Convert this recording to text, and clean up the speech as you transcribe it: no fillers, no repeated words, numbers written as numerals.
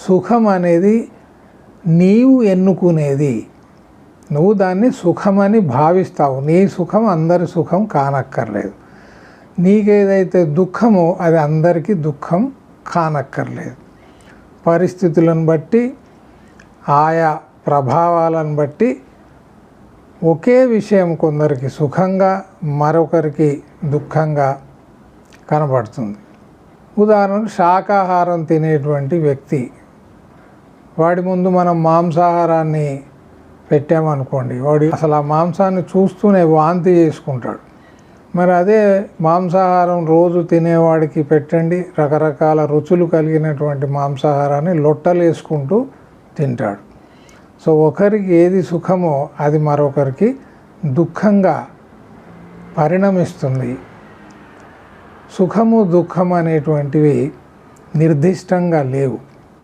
సుఖం అనేది నీవు ఎన్నుకునేది. నువ్వు దాన్ని సుఖమని భావిస్తావు. నీ సుఖం అందరి సుఖం కానక్కర్లేదు. నీకేదైతే దుఃఖమో అది అందరికీ దుఃఖం కానక్కర్లేదు. పరిస్థితులను బట్టి, ఆయా ప్రభావాలను బట్టి ఒకే విషయం కొందరికి సుఖంగా, మరొకరికి దుఃఖంగా కనబడుతుంది. ఉదాహరణకు శాకాహారం తినేటువంటి వ్యక్తి, వాడి ముందు మనం మాంసాహారాన్ని పెట్టామనుకోండి, వాడు అసలు ఆ మాంసాన్ని చూస్తూనే వాంతి చేసుకుంటాడు. మరి అదే మాంసాహారం రోజు తినేవాడికి పెట్టండి, రకరకాల రుచులు కలిగినటువంటి మాంసాహారాన్ని లొట్టలు వేసుకుంటూ తింటాడు. సో ఒకరికి ఏది సుఖమో అది మరొకరికి దుఃఖంగా పరిణమిస్తుంది. సుఖము దుఃఖం అనేటువంటివి నిర్దిష్టంగా లేవు.